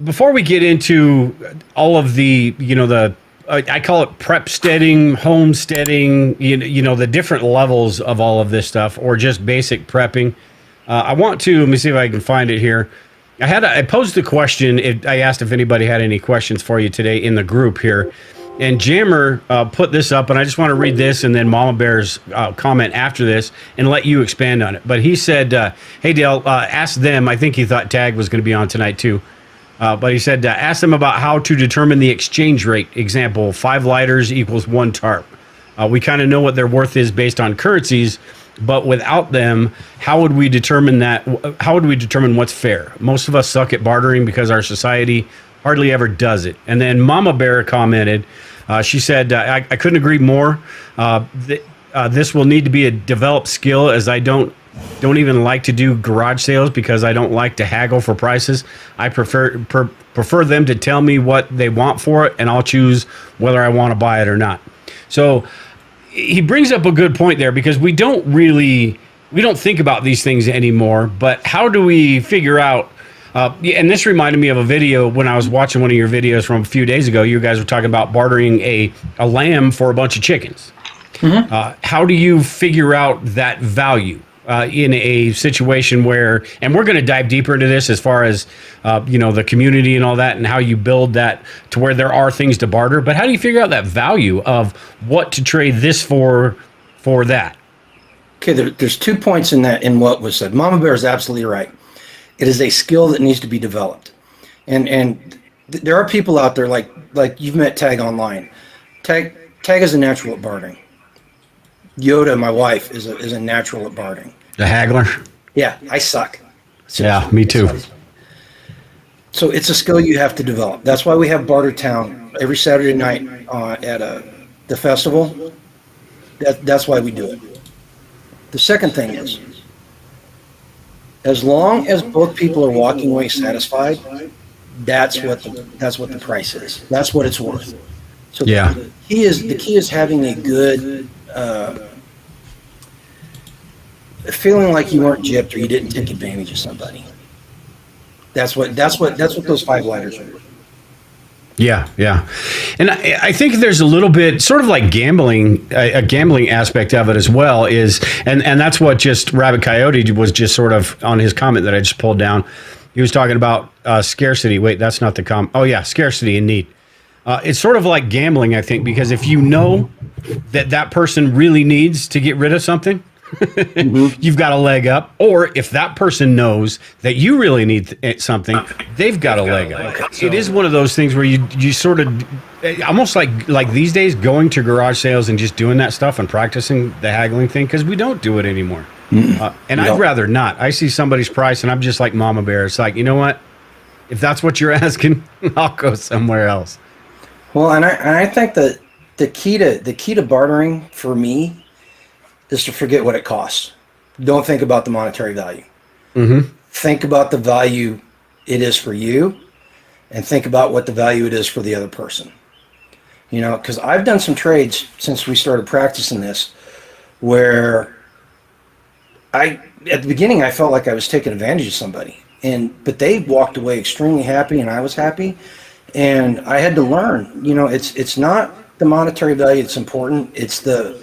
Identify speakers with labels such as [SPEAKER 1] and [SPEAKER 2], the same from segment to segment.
[SPEAKER 1] before we get into all of the, I call it prepsteading, homesteading, the different levels of all of this stuff, or just basic prepping. I want to, let me see if I can find it here. I posed the question. I asked if anybody had any questions for you today in the group here. And Jammer put this up, and I just want to read this and then Mama Bear's comment after this and let you expand on it. But he said, hey, Dale, ask them. I think he thought Tag was going to be on tonight, too. But he said, ask them about how to determine the exchange rate. Example, 5 lighters equals 1 tarp. We kind of know what their worth is based on currencies, but without them, how would we determine that? How would we determine what's fair? Most of us suck at bartering because our society hardly ever does it. And then Mama Bear commented, she said, I couldn't agree more. This will need to be a developed skill, as I don't even like to do garage sales because I don't like to haggle for prices. I prefer them to tell me what they want for it, and I'll choose whether I want to buy it or not. So he brings up a good point there, because we don't think about these things anymore. But how do we figure out? And this reminded me of a video when I was watching one of your videos from a few days ago. You guys were talking about bartering a lamb for a bunch of chickens. Mm-hmm. How do you figure out that value in a situation where, and we're going to dive deeper into this as far as, the community and all that, and how you build that to where there are things to barter. But how do you figure out that value of what to trade this for that?
[SPEAKER 2] Okay, there's 2 points in what was said. Mama Bear is absolutely right. It is a skill that needs to be developed. And there are people out there like you've met Tag online. Tag is a natural at bartering. Yoda, my wife, is a natural at bartering.
[SPEAKER 1] The haggler?
[SPEAKER 2] Yeah, I suck.
[SPEAKER 1] Yeah, me too.
[SPEAKER 2] So it's a skill you have to develop. That's why we have Barter Town every Saturday night at the festival. That's why we do it. The second thing is, as long as both people are walking away satisfied, that's what the price is. That's what it's worth. So
[SPEAKER 1] yeah,
[SPEAKER 2] the key is having a good feeling like you weren't gypped or you didn't take advantage of somebody. That's what those 5 lighters are.
[SPEAKER 1] Yeah. And I think there's a little bit sort of like gambling, a gambling aspect of it as well is, and that's what just Rabbit Coyote was just sort of on his comment that I just pulled down. He was talking about scarcity. Wait, that's not the Oh yeah, scarcity and need. It's sort of like gambling, I think, because if you know that person really needs to get rid of something, mm-hmm. You've got a leg up. Or if that person knows that you really need something, they've got a leg up. So it is one of those things where you sort of almost like these days going to garage sales and just doing that stuff and practicing the haggling thing, because we don't do it anymore. And I'd rather not. I see somebody's price and I'm just like Mama Bear. It's like, you know what? If that's what you're asking, I'll go somewhere else.
[SPEAKER 2] Well, and I think that the key to bartering for me is to forget what it costs. Don't think about the monetary value. Mm-hmm. Think about the value it is for you, and think about what the value it is for the other person. Because I've done some trades since we started practicing this, where at the beginning I felt like I was taking advantage of somebody, but they walked away extremely happy, and I was happy, and I had to learn. It's not the monetary value that's important. It's the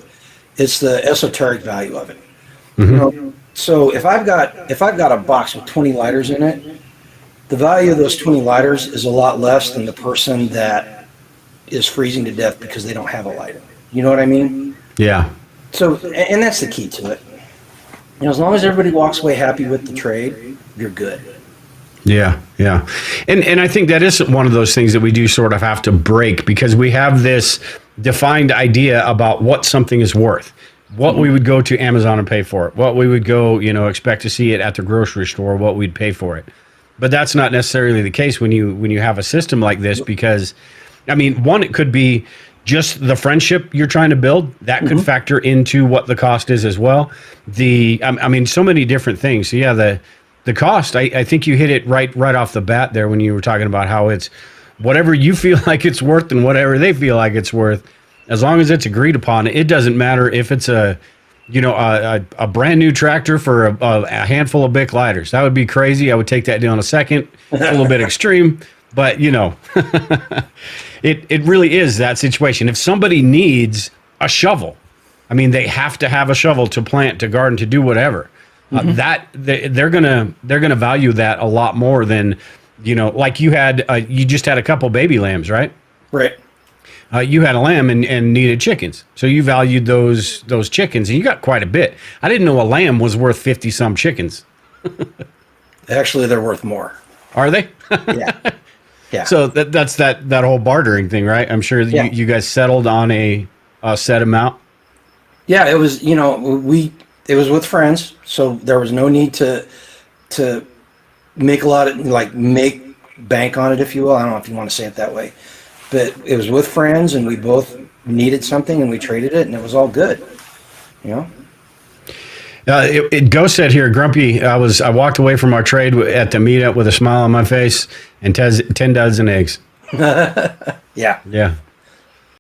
[SPEAKER 2] esoteric value of it. Mm-hmm. So if I've got a box with 20 lighters in it, the value of those 20 lighters is a lot less than the person that is freezing to death because they don't have a lighter. You know what I mean?
[SPEAKER 1] Yeah.
[SPEAKER 2] So, and that's the key to it. As long as everybody walks away happy with the trade, you're good.
[SPEAKER 1] Yeah. And I think that is one of those things that we do sort of have to break, because we have this defined idea about what something is worth, what we would go to Amazon and pay for it, what we would go, expect to see it at the grocery store, what we'd pay for it. But that's not necessarily the case when you have a system like this, because, one, it could be just the friendship you're trying to build. That could factor into what the cost is as well. So many different things. So yeah, the cost, I think you hit it right off the bat there when you were talking about how it's whatever you feel like it's worth and whatever they feel like it's worth. As long as it's agreed upon, it doesn't matter if it's a a brand new tractor for a handful of Bic lighters. That would be crazy. I would take that deal in a second. It's a little bit extreme, but it really is that situation. If somebody needs a shovel, I mean, they have to have a shovel to plant, to garden, to do whatever. They're gonna value that a lot more than, like you just had a couple baby lambs, right?
[SPEAKER 2] Right.
[SPEAKER 1] You had a lamb and needed chickens, so you valued those chickens, and you got quite a bit. I didn't know a lamb was worth 50 some chickens.
[SPEAKER 2] Actually, they're worth more.
[SPEAKER 1] Are they?
[SPEAKER 2] Yeah. Yeah.
[SPEAKER 1] So that's that whole bartering thing, right? I'm sure you guys settled on a set amount.
[SPEAKER 2] Yeah, it was, it was with friends, so there was no need to make a lot of, make bank on it, if you will. I don't know if you want to say it that way, but it was with friends, and we both needed something, and we traded it, and it was all good,
[SPEAKER 1] Ghost said here, Grumpy, I walked away from our trade at the meetup with a smile on my face and 10 dozen eggs.
[SPEAKER 2] Yeah.
[SPEAKER 1] Yeah.